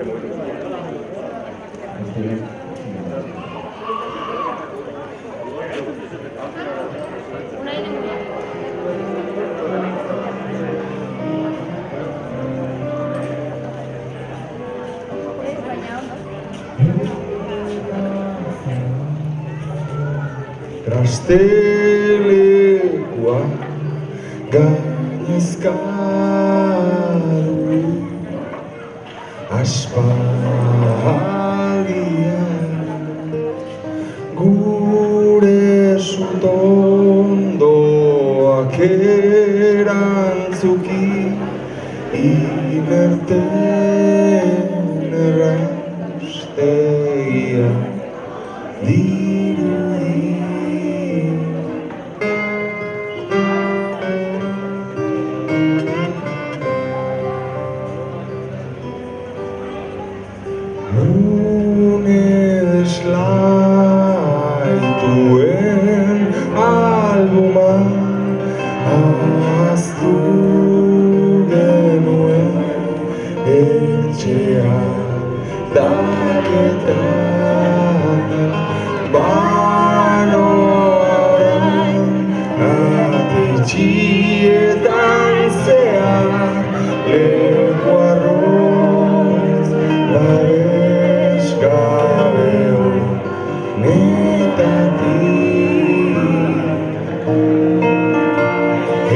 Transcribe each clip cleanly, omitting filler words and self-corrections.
Trastelekua gainezka du aspaldian gure sutondoak erantzuki inerten errastegia dirudi. Deslaituen albuma ahaztu genuen etxea daketan banoaren atetxietan zehar leku arroz laeskabeo netatik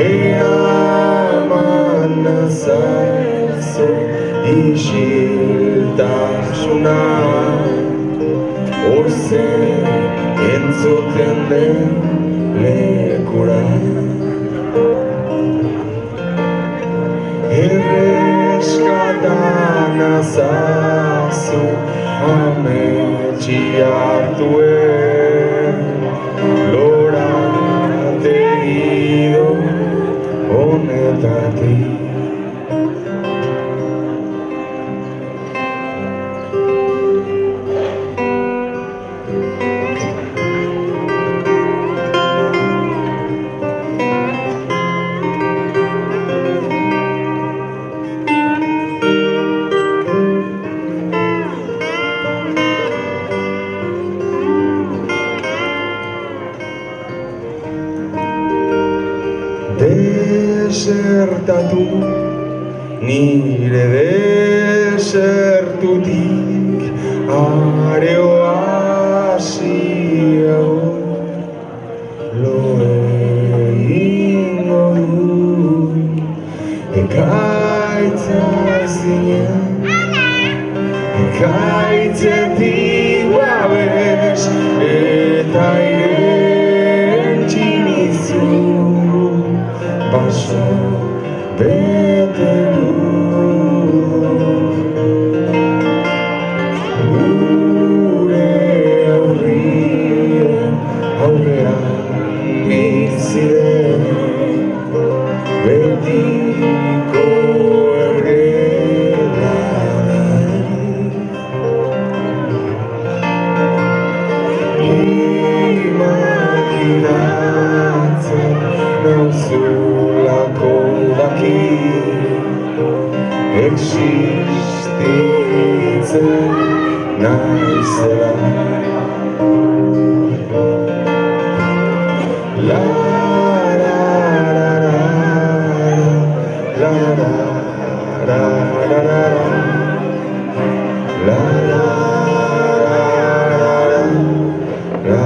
eaman nazaizu isiltasuna orzen entzuten den lekura erreskatan azazu ametsi hartuen lorategido honetatik. Desertatu nire desertutik areoa ziago lo egingo du ekaitza zinen ekaitzetik babes eta irentzi nizu baso bete du gure aurrean biziren betiko imaginatzen nauzulako existitzen naizela la la la la la la la la la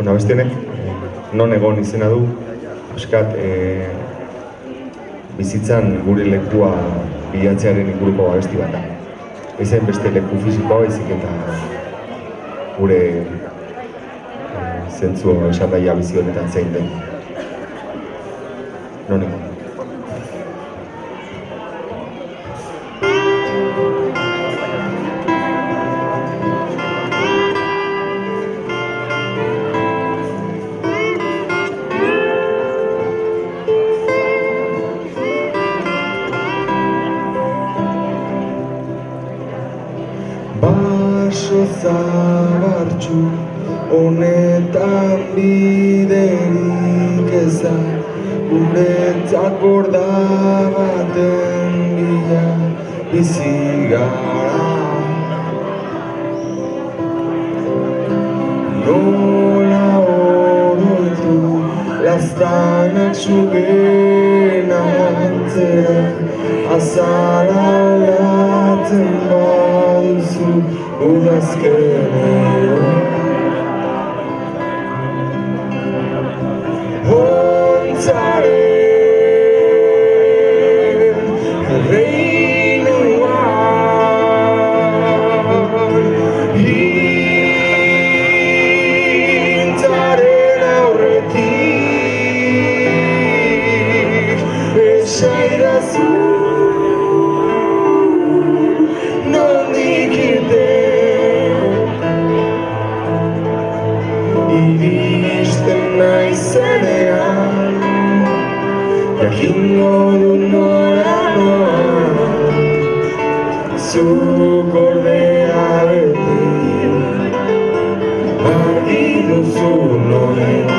Abestienek non egon izena du, eskat, bizitzan gure lekua bilatzearen inguruko abesti bat da. Ezen beste leku fisikoa baizik eta gure zentzu esan daia bizi honetan zein den. Noniko. Baso zabartxu honetan biderik ez da, guretzat borda baten bila bizi gara. Nola oroitu laztanak sugen antzera, azala aldatzen baduzu udazkenero. Hontzaren erreinuan, hintaren aurretik esaidazu nondik irten. Iristen naizenean, jakingo du nora noa, zuk ordea beti argi duzu noretik.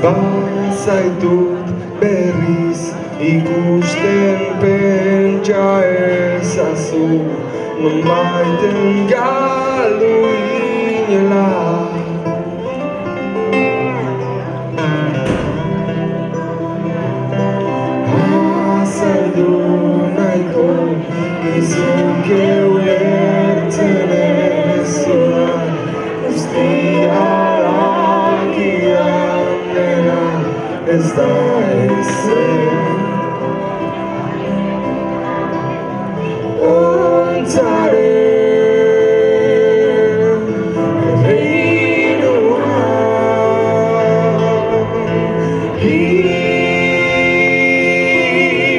Bazaitut berriz ikusten pentsa ezazu, nonbaiten galdu inela. Azaldu nahiko izuke ulertzen ez dudan guztia lagian ez da ezen. Hontzaren erreinuan,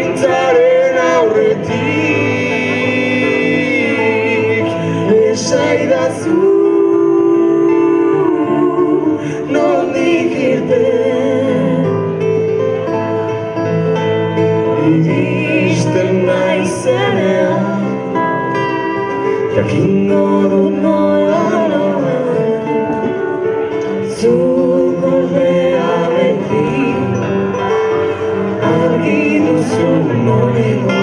hintaren aurretik esaidazu nondik irten. Iristen naizenean, jakingo du nola noa, zuk ordea beti argi duzu noregon.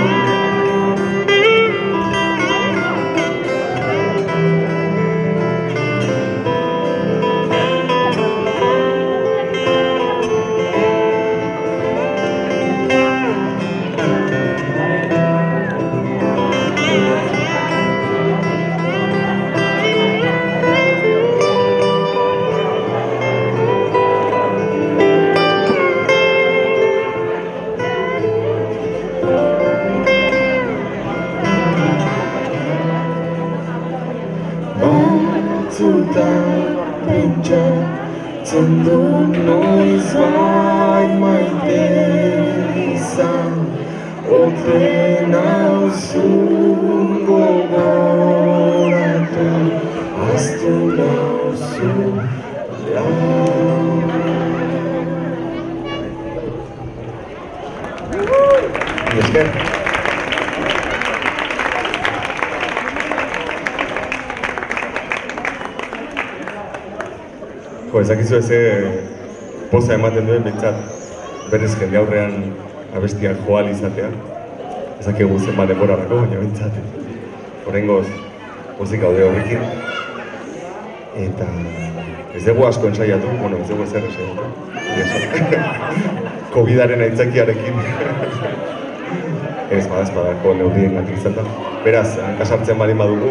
Batzutan pentsatzen dut noizbait maite izan, ote nauzu gogoratu, ahaztu nauzu esker. Ezakizu poza ematen duen bintzat berez jende aurrean abestiak joal izatea. Ezakigu zenbat denborarako, baina bintzat oraingoz pozik gaude horrekin. Eta Ez dugu asko ensaiatu, bueno, ez dugu ezer ensaiatu. Covidaren aitzakiarekin. Ez badako neurrien gatik izaten. Beraz, hankasartzen baldin badugu,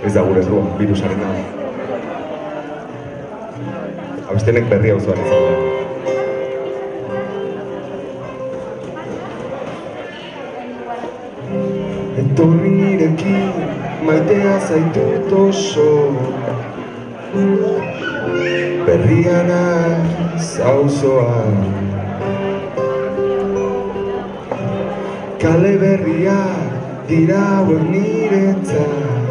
ez da gure zuen virusaren da. Abestenek berri hau zuan izan da. Etorri nirekin, maitea zaitut oso. Berria naiz auzoan. Kale berriak dira hauek niretzat.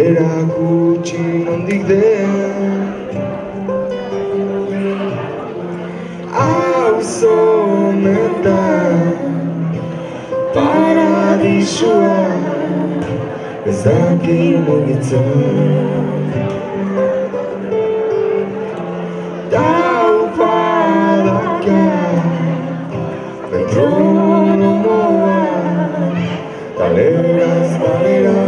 Erakutsi nondik den. Auzo honetan paradisua ez dakit mugitzen. Metronomoa, taleraz balera.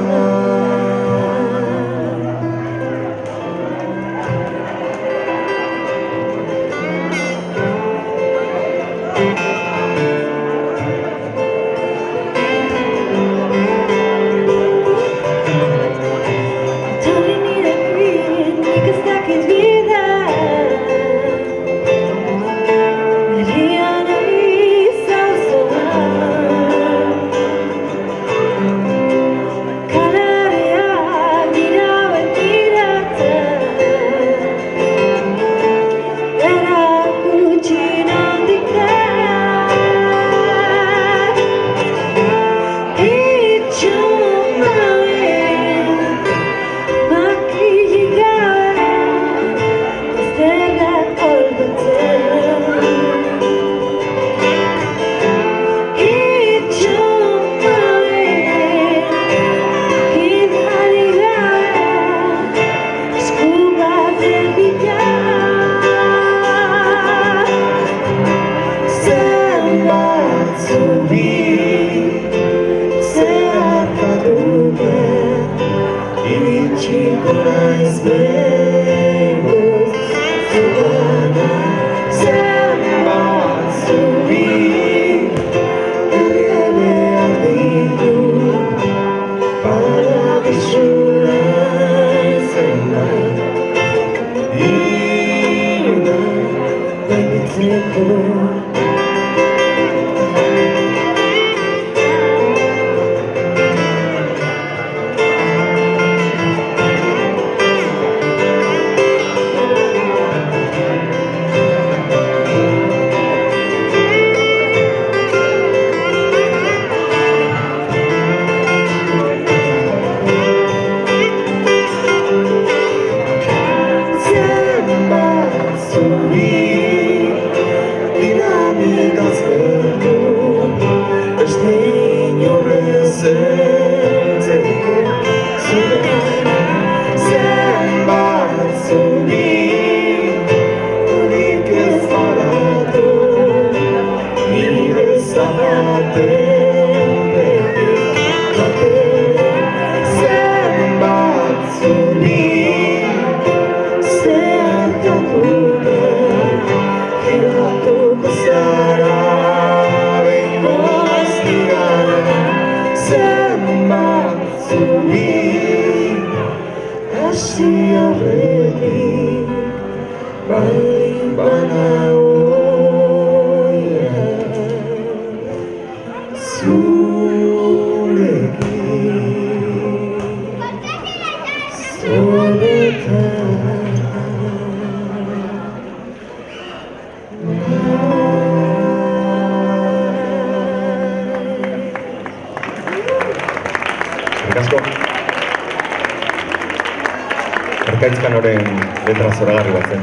Erkaitzkan horren letra zoragarri bat zen,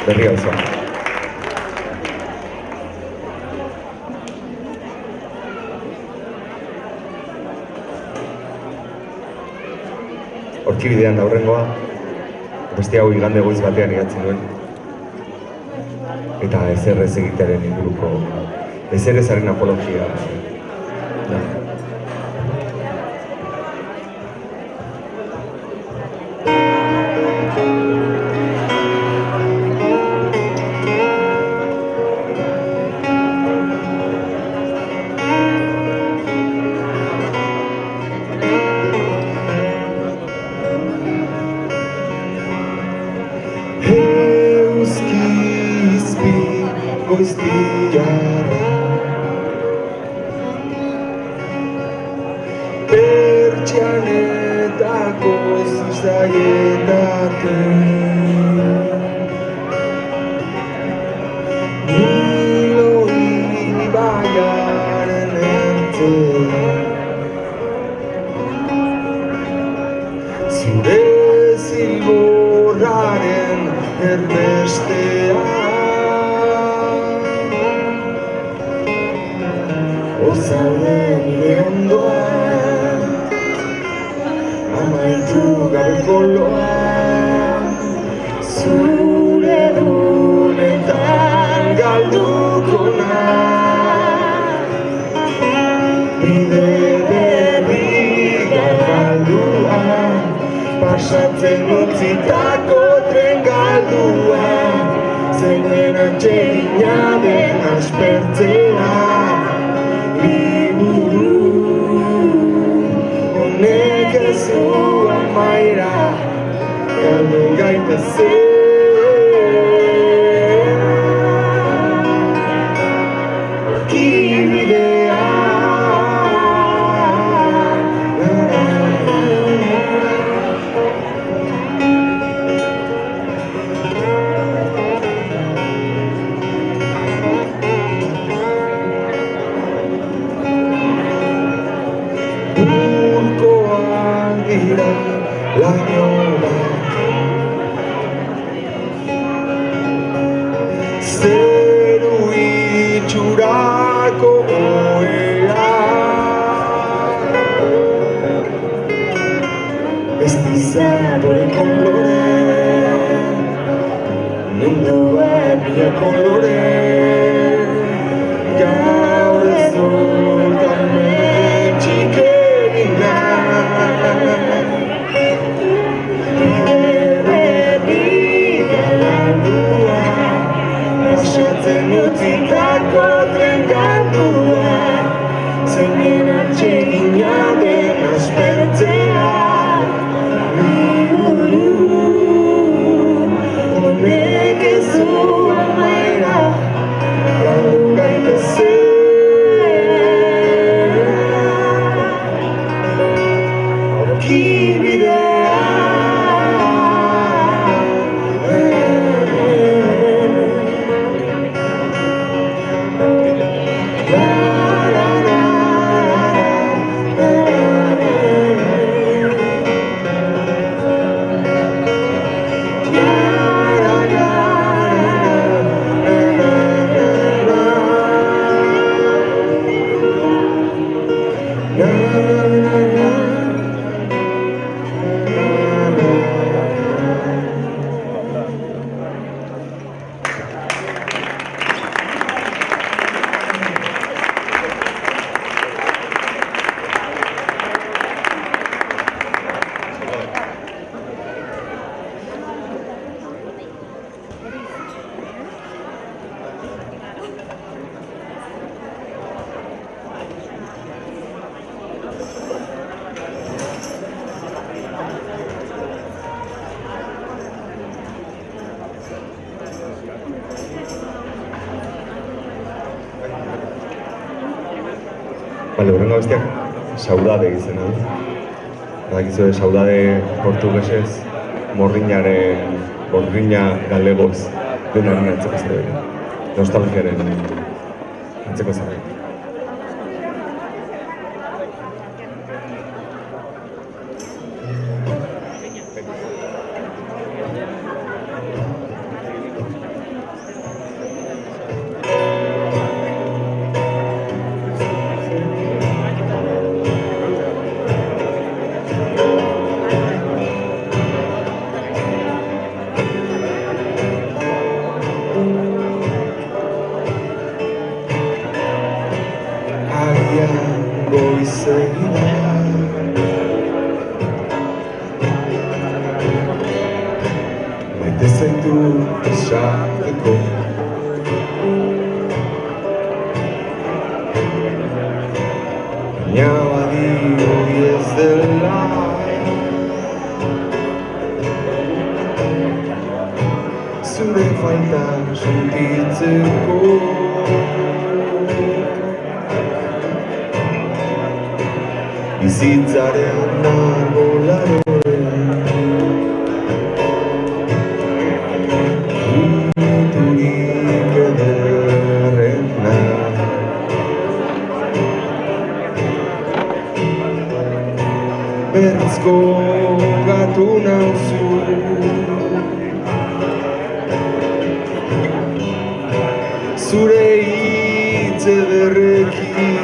berri hau. Hortxibidean aurrengoa, beste hau igande goiz batean idatzen duen. Eta ezer ez egitearen inguruko, ezer ezaren apologia. pertsianetako zizaietatik Nilo ibaiaren ertzean Zure zilborraren erbestean Ozaude nire ondoan Amaitu gabeko loan Zure dunetan galduko nahi Bide berri galduan Pasatzen utzitako tren galduan Zeinen atsegina den aspertzea Honek ez du amaira galdu gaitezen Arkibidea Urkoan dira laino bat Zeru itxurako goea Ez dizabore kolore Ninduen mila kolore Gaur ez dutan metxik egin Pasatzen utzitako tren galduan Zeinen atsegina den aspertzea Honek ez du amaira galdu gaitezen Aurkibidea Bale, horrengo bestiak saudade izena du. Badakizue saudade portugesez, morriña galegoz denaren antzeko zerbait. Nostalgiaren antzeko zerbait. Maite zaitu esateko baina badio ez dela zure falta sentitzeko bizitzaren arbolaren iturik ederrena. Bertzko gatu nauzu zure hitz ederrekin,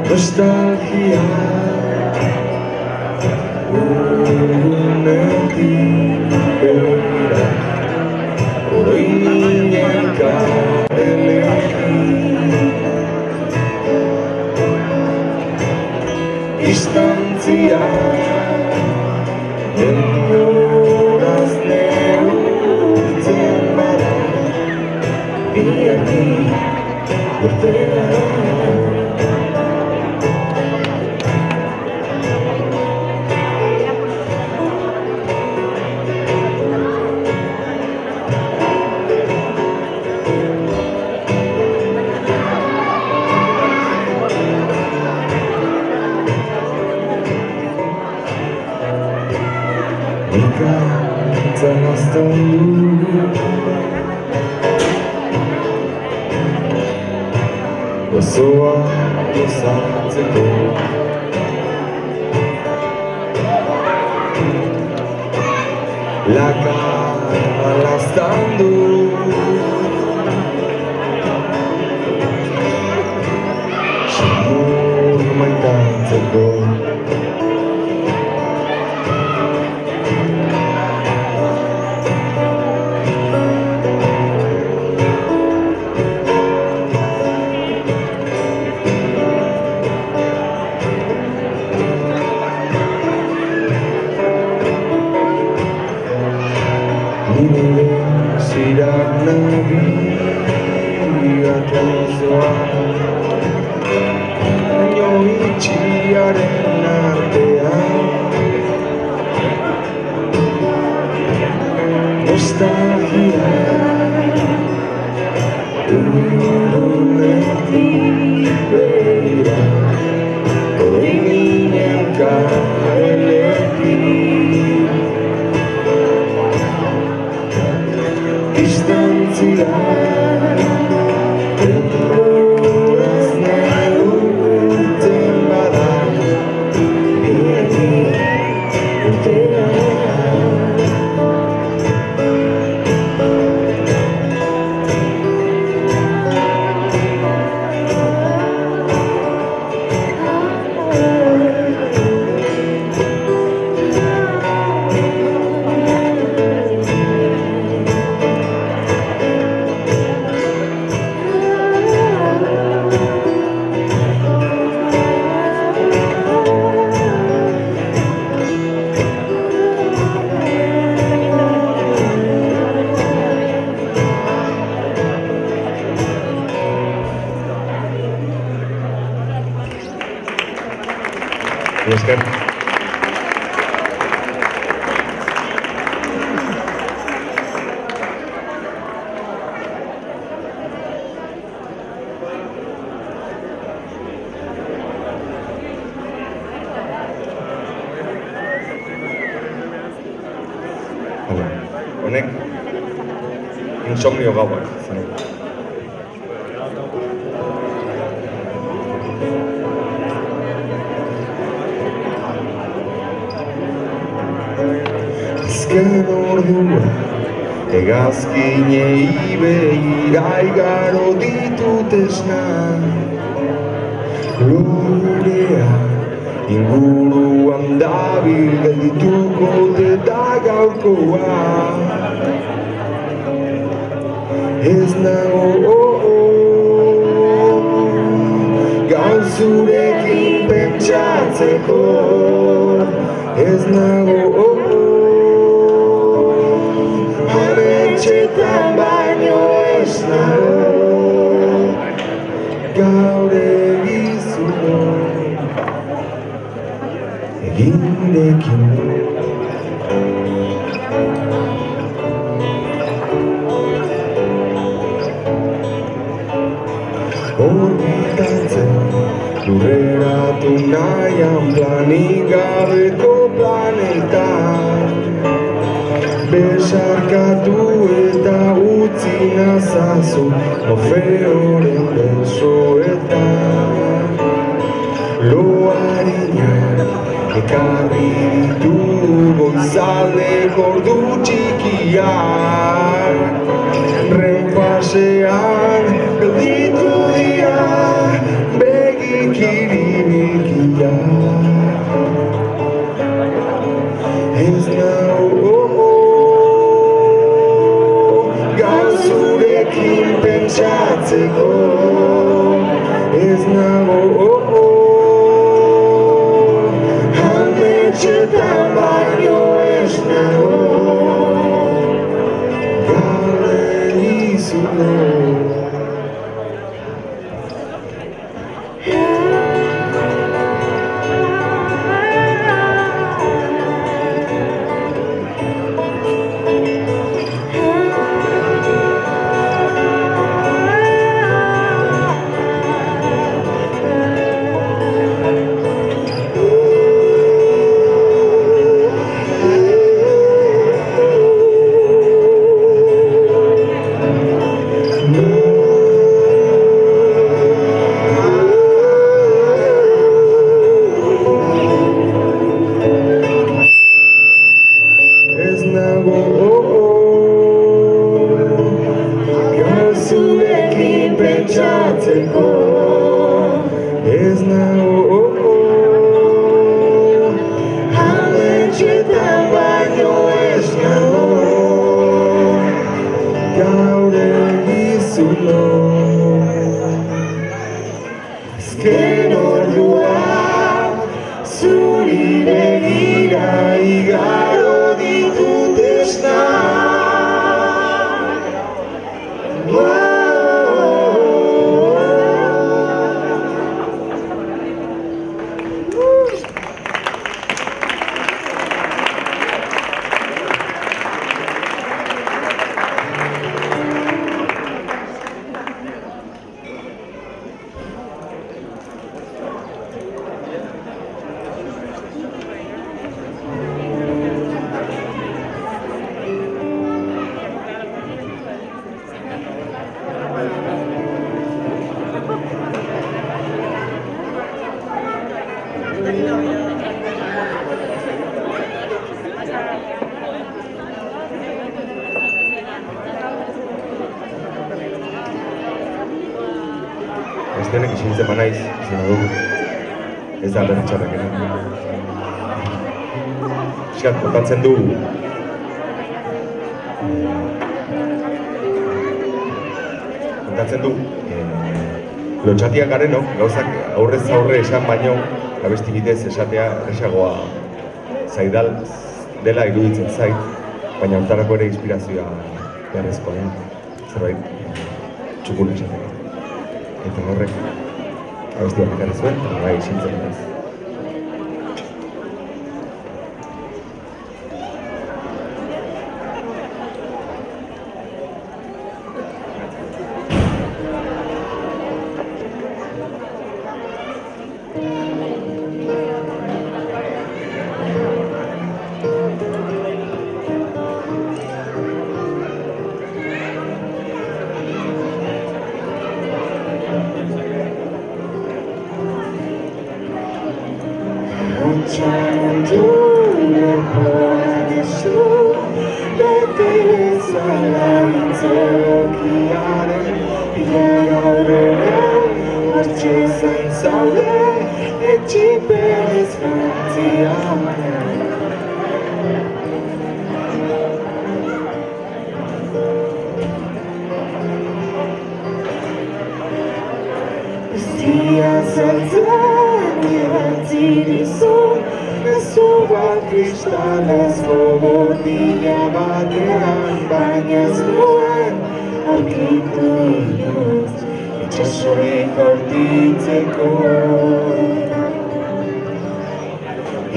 nostalgia urrunetik begira, oroiminen karelekin, distantzia denboraz neurtzen bada, bihartik urtera. Ikantzan azten du gozoa gozatzeko, lakar laztan du samur maitatzeko. Zirak nabiak auzoa, baino itxiaren artean, nostalgia urrunetik begira, oroiminen karelekin, distantzia denboraz neurtzen bada, bihartik urtera. Esker. Honek insomnio gauak zen. Azken ordua hegazkinei begira igaro ditut esna, lorea inguruan dabil geldituko eta gaurkoa. Ez nago gaur zurekin pentsatzeko, ez nago ametxetan baino ez nago gaur egizuko egindekin. Orbitatzen lurreratu nahian planik gabeko planetan Besarkatu eta utzi nazazu Orfeoren besoetan Loarinak ekarri ditu goizaldeko ordu txikiak Renfasean gelditu dira begik iribikiak Ez nago gaur zurekin pentsatzeko Ez nago ametxetan baino ez nago Ez nago ametxetan baino ez nago gaur egizulo Azken ordua zuri begira igaro ditut esna Ez denek isiltzen banaiz, izan dugu. Ez da alderri txarrak ere. Piskat, kontatzen du. Kontatzen du. Lotxatiak garenok, gauzak aurrez aurre esan baino, abesti bidez esatea erresagoa zaidal dela iruditzen zait, baina hortarako ere inspirazioa beharrezkoa da. Zerbait txukun esateko. Eta horrek abestia bekarri zuen, eta bai isiltzen ez. Kristalez botila batean baina ez nuen aurkitu inoiz itxasorik aurkitzeko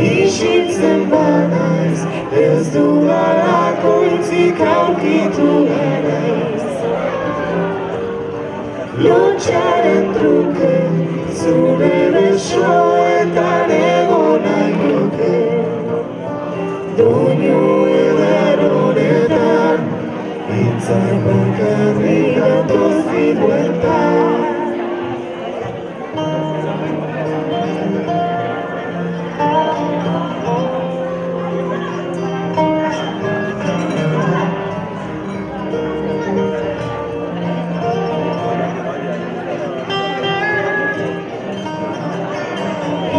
Isiltzen banaiz ez dudalako hitzik aurkitu beraiz Lotxaren truke, zure besoetan egon nahi nuke. Doinu eder honetan, hitzak bakarrik gatoz biduetan.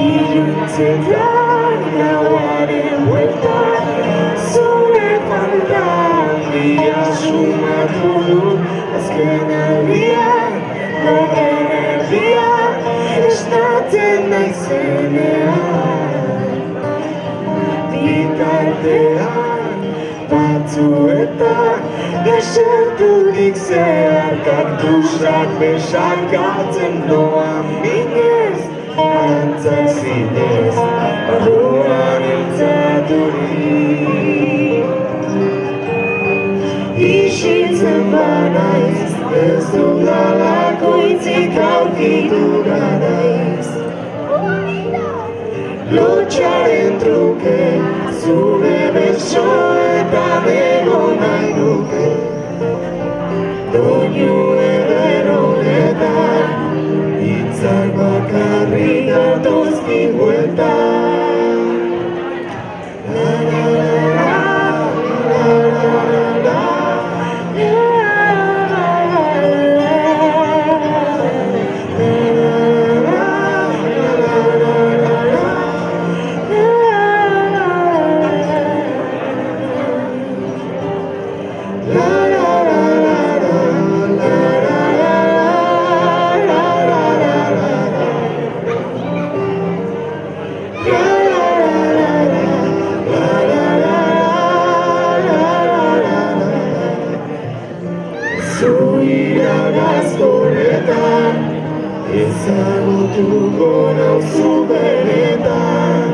Iruntzetan gauaren bueltan, zure faltan bia sumatu dut. Azken aldian, lehen erdian, esnatzen naizenean. Bitartean, batzuetan, esertutik zehar kaktusak besarkatzen doan minez. Antzak zinez, barruan iltzaturik. Isiltzen banaiz, ez dudalako hitzik aurkitu garaiz. Lotxaren truke, zure besoetan egon nahi nuke. Doinu eder honetan, hitzak bakarrik gatoz biduetan. La la la la, la la la la, ezagutuko nauzu benetan.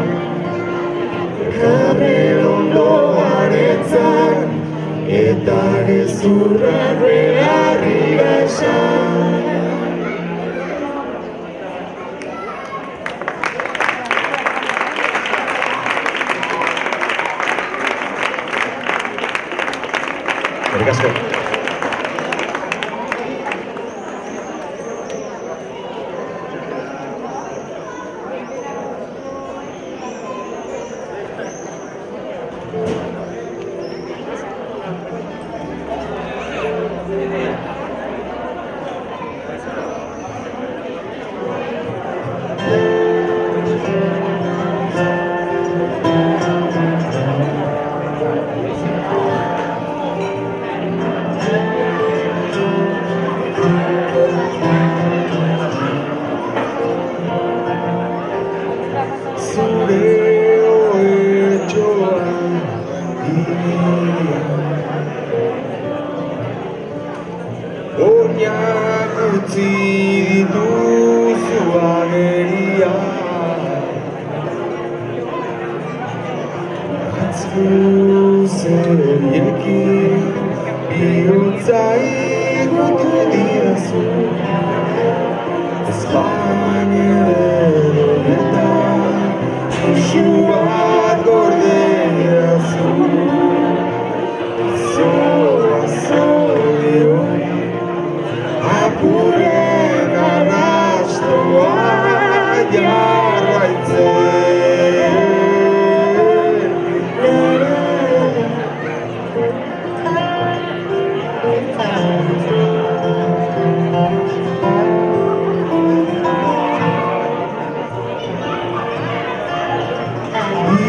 Karrer ondoaretzan, eta gezurra beharri esan. Eskerrik asko. Oinak utzi dituzu agerian, atzu zeriekin bihotza igutu didazu. Espainia eronetan, musu bat gorde didazu. Zoa zoio, apuren arrastoa jarraitzen.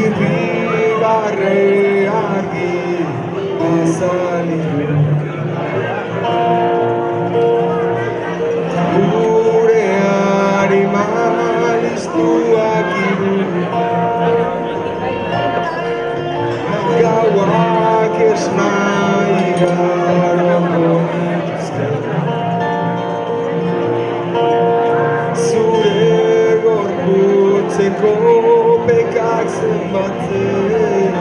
Irribarre argi azali, gure harima listuak iru. Gauak esnai garoko dituzte, zure gorputzeko pekak zenbatzen.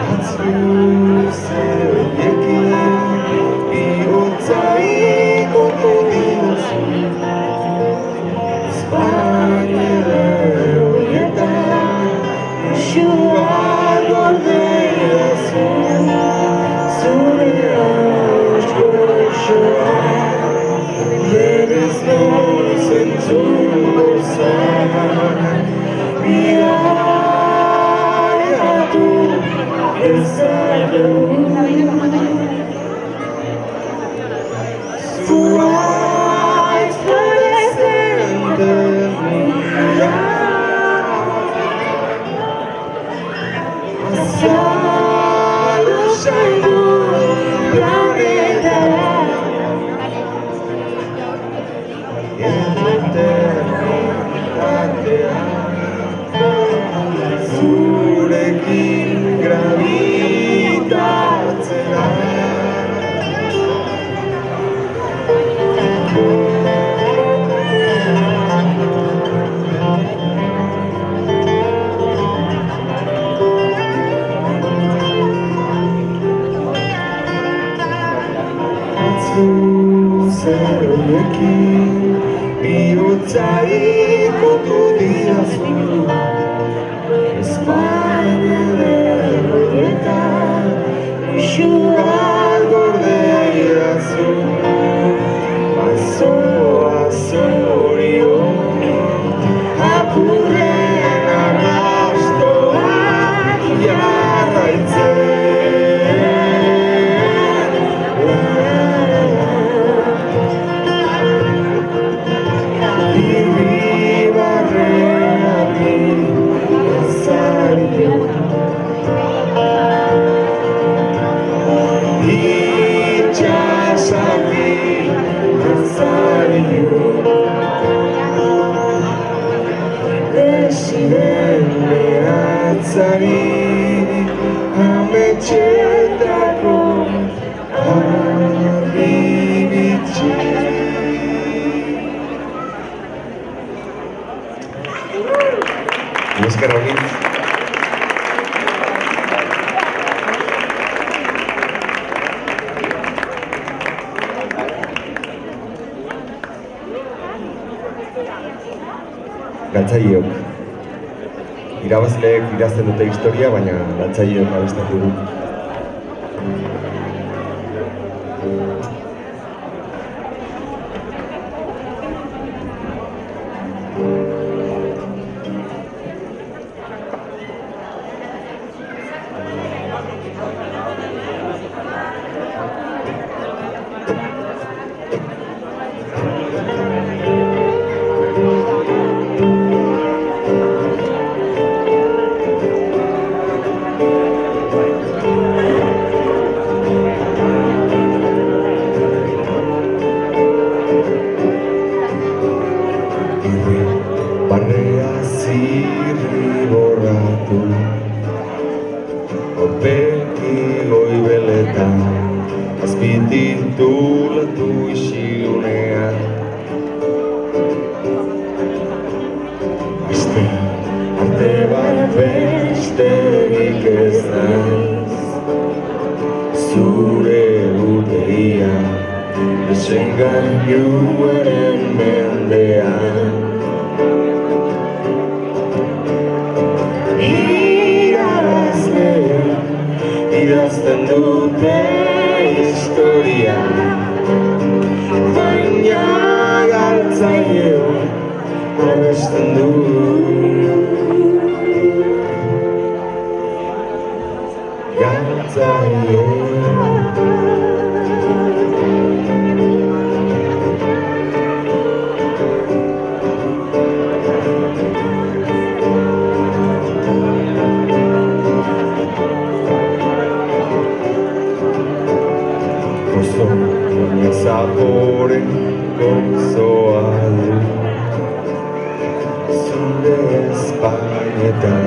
Atzu zeriekin ikutu diozu Espainiara horietan Isua gorde idazu Zure hauskoa Berez noiz entzungo zen Bidaiatu ezagun Zuhaitz fluorescentes Azalu zaindu planetara Zurekin gravitatzera Zeroiekin bihotza ikutu didazu Espainiara horietan isua gorde idazu Bazoa zorion apurren arrastoak jarraitzen Ametxetako argibitxi Esker honi Galtzaileok Irabazleek idazten dute historia, baina galtzaileok abestatu du. Barrea zirriborratu Horpeki goibeletan Azpitik dulatu isilunean Arte bat besterik ez naiz Zure urteia Desengainuaren mendean Idazten dute historia Baina galtzaileok abesten du Galtzaileok Zapore gozoa du Zure Espainetan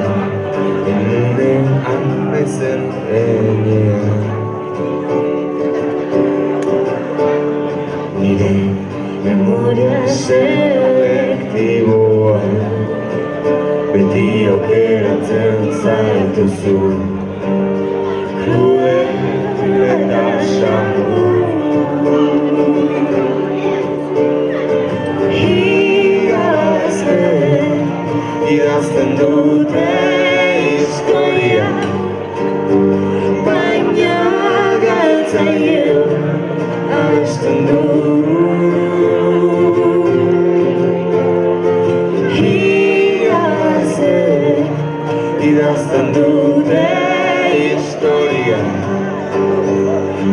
Enunen anaizen enean Nire memoria selektiboa Beti aukeratzen zaituzu Kruel eta xamur idazten dute historia,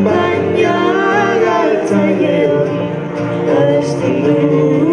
baina galtzaileon abesten du.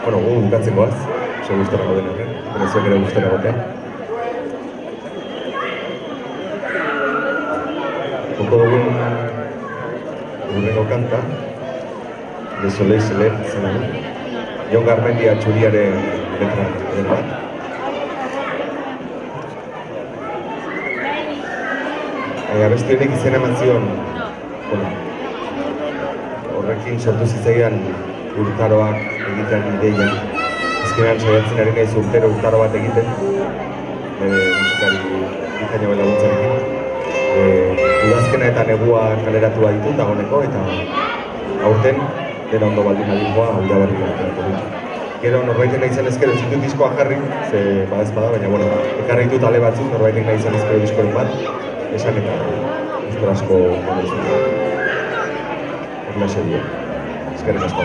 bueno, gu bukatzen goaz, oso gustora gauden ere, eta zuek ere gustora gotea. Joko dugun urrengo kanta, De Soleil Seler zena du. Jon Garmendia Txuriaren letra bat. Abesti honek izena eman zion, horrekin sortu zitzaidan urtaroak egiten ideia. Azkenean saiatzen ari naiz urtero urtaro bat egiten, musikari bikaino laguntzarekin. Udazkena eta negua kaleratua ditu dagoeneko, eta aurten dena ondo baldin adikoa udaberri bat. Gero norbaiten nahi zen ezkero zitut diskoa jarri, ze badazpada, baina bueno, ekarri ditut ale batzuk norbaiten nahi zen ezkero diskoren bat, esan eta gustora asko modezu. Horla eserio. Eskerrik asko.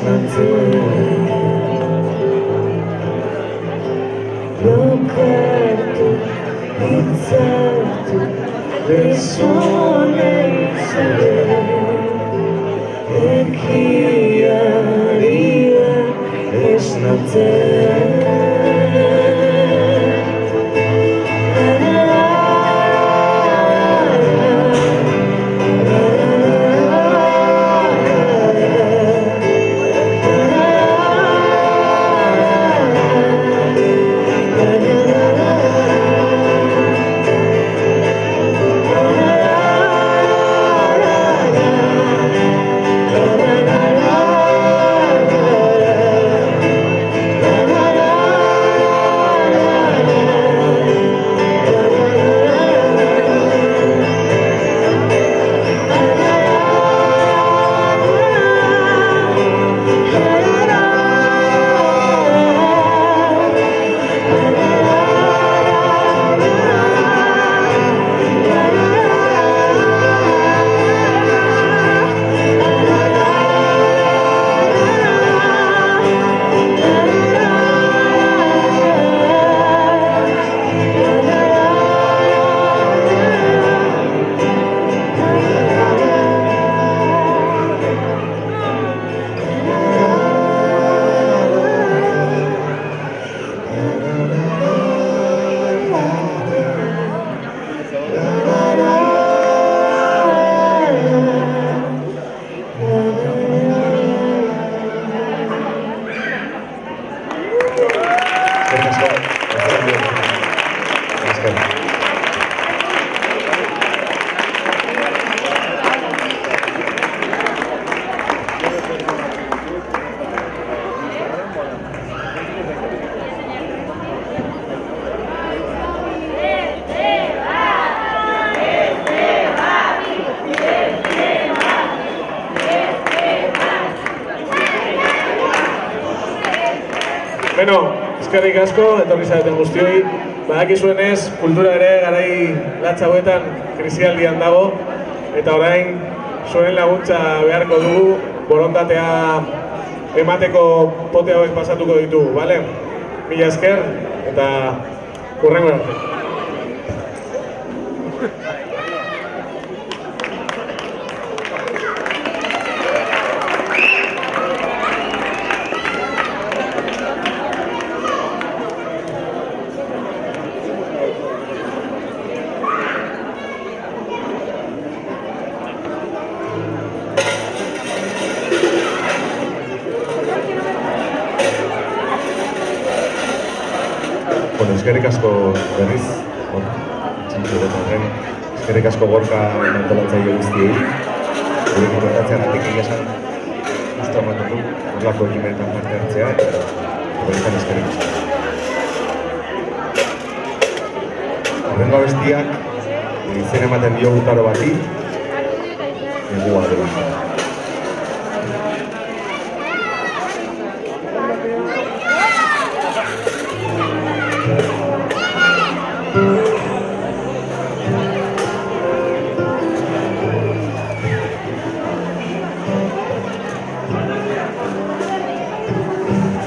esnatzen lokartu, hitzartu, besonen zure ekiaria esnatzen. Beno, eskerrik asko, etorri zareten guztioi. Badakizuenez, kultura ere garai latza hauetan krisialdian dago, eta orain zuen laguntza beharko dugu, borondatea emateko pote hauek pasatuko ditugu, bale? Mila esker, eta hurrengo arte. Eskerrik asko berriz, eskerrik asko Gorka antolatzaile guztiei. Gure kontatzen atekin esan, justu amaten du, horlako ekimenetan parte hartzea, eta horretan eskerrik asko. Horrengo abestiak, izen ematen dio urtaro bati, negua dela.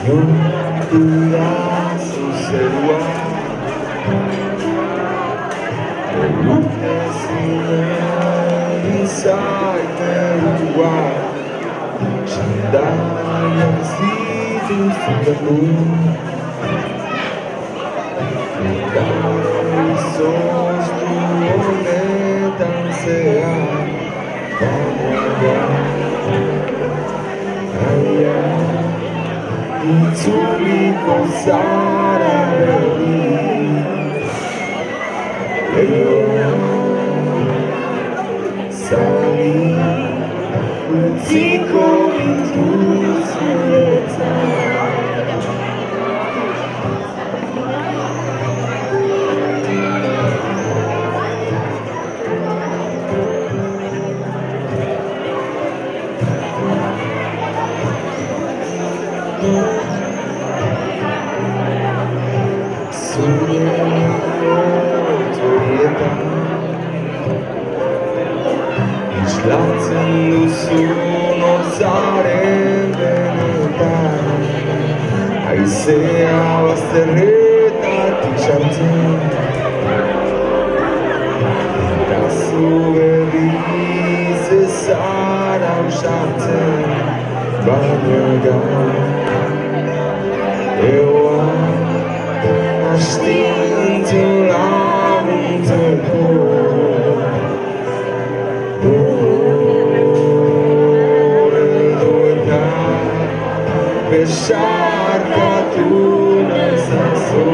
Yuntura zuzerua Elutezinen izaiterua Txandaiak zituztenu Eta izoztu honetan zean Baina itzuliko zara berri Zari utziko dituzuretzat Islatzen duzun otzaren dena Zea bazterretatik sartzen Eta zu berriz ezara usartzen Baina gaur Egoa astintzen laguntzeko Besarkatu nezazu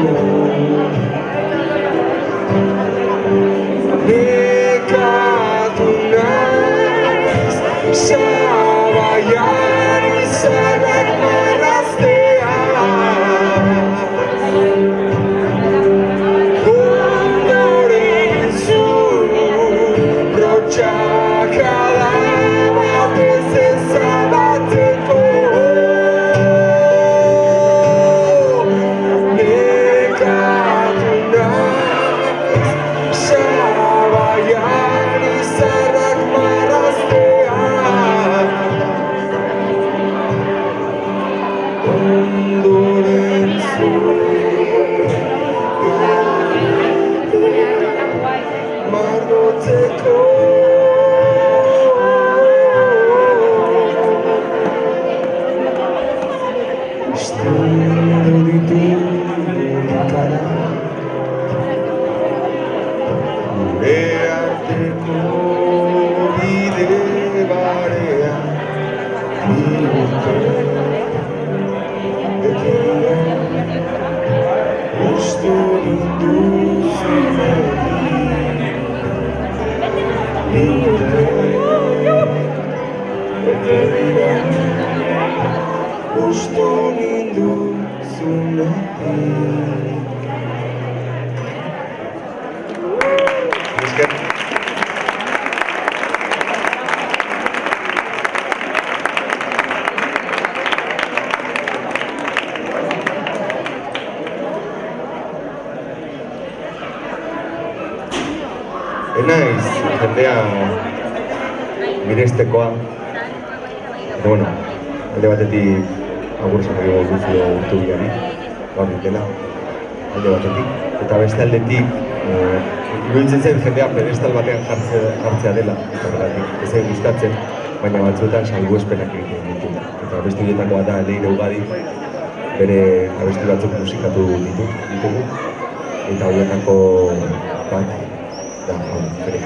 Nekatu naiz Zabaian izarrak marraztea Ondoren zu Rotxakada batez ezabatzeko Enaiz, jendea mirestekoa. Eta, bueno, alde batetik agur esan dugu Lucio Urtubiari, gaur ditela, alde batetik. Eta beste aldetik, iruditzen zen jendea pedestal batean jartzea dela, eta beratik, ez egin gustatzen, baina batzuetan salbuespenak egiten ditu. Eta beste horietakoa da Leire Ugadi, bere abesti batzuk musikatu ditugu, eta horietako bat, da, bere.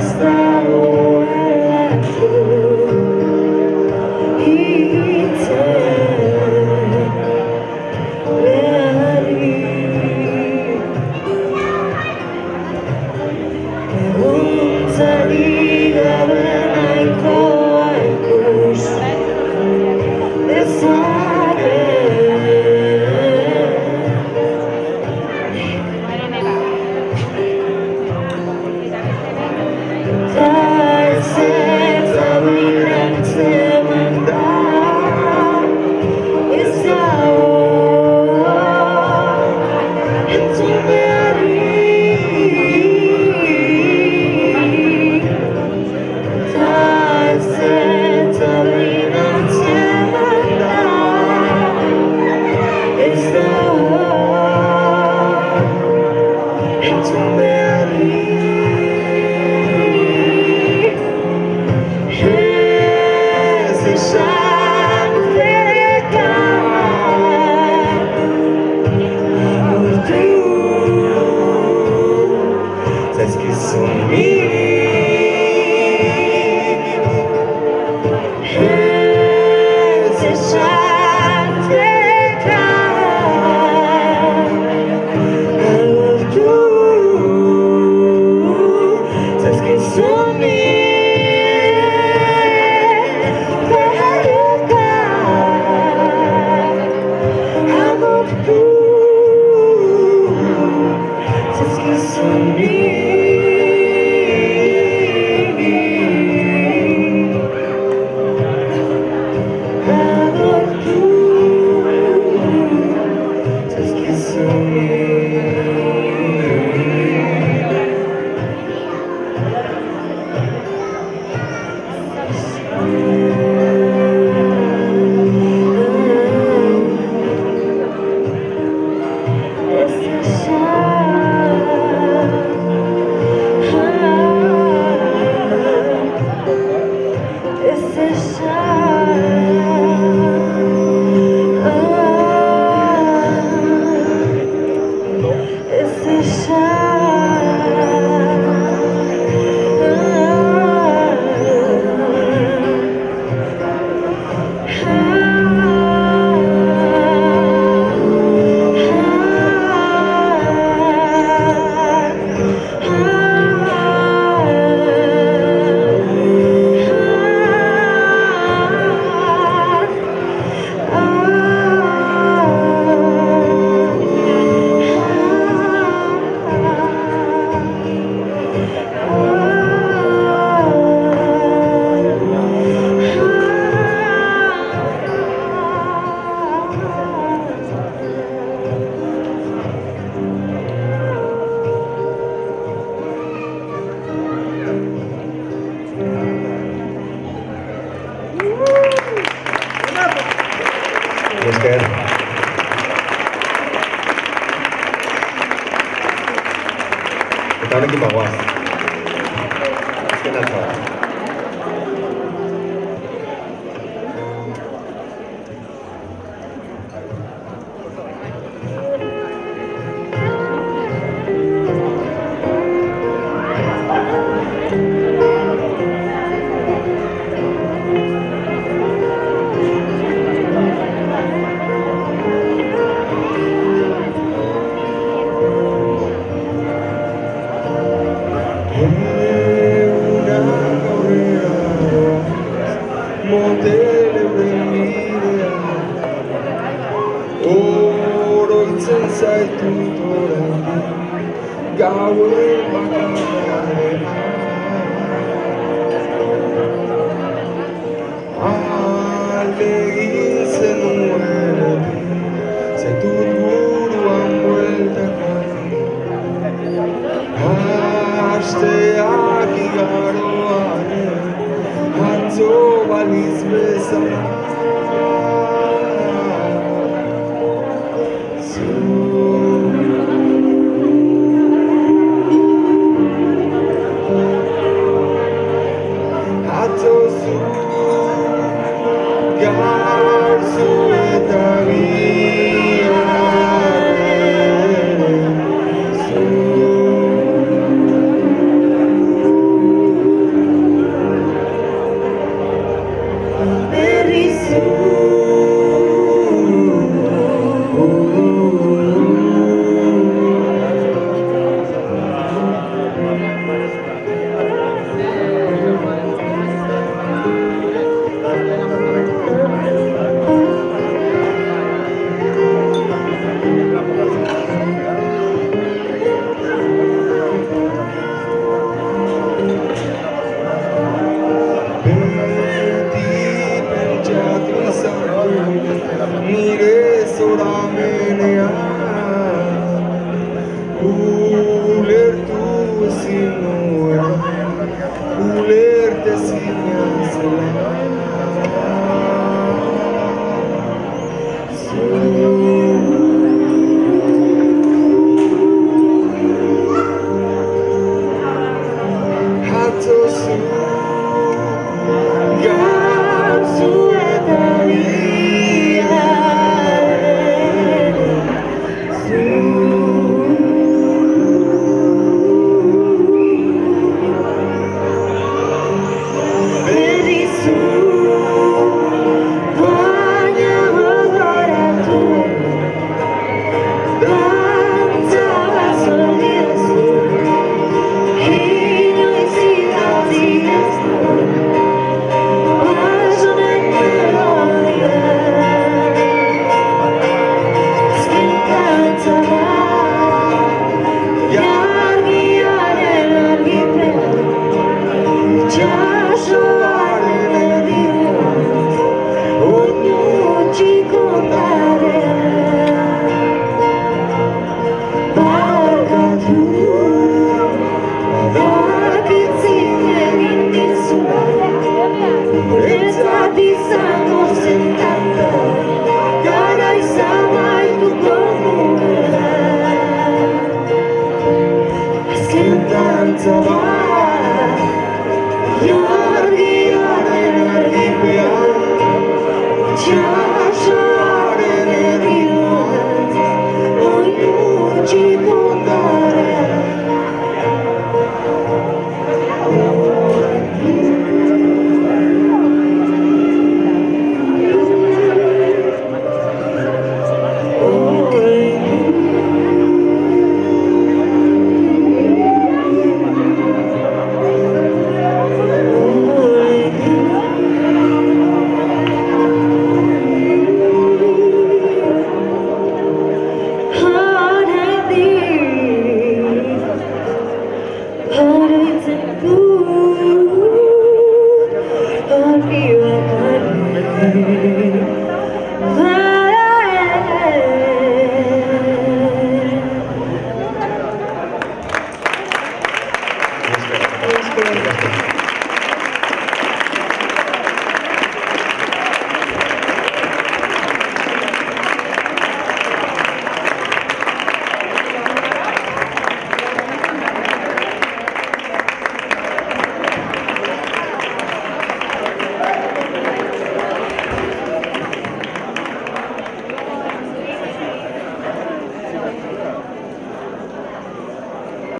ez dagoelako hitzen beharrik. Eguntzarik gabe nahikoa ikus dezake. Ta ezetz abirantzeman da, ez dago entzun beharrik. Ta ezetz abirantzeman da, ez dago entzun beharrik. Ez esan fedekan agurtu zaizkizun ez esan fedekan agurtu zaizkizun Esker. Eta honekin bagoaz. Azken altza bat. Oroitzen zaitut oraindik gauen bakarrean. Ahalegin zenuen zaitut buruan bueltaka. Asteak igaroaren atzo baliz bezala. bihotza bat Jorgiaren argipean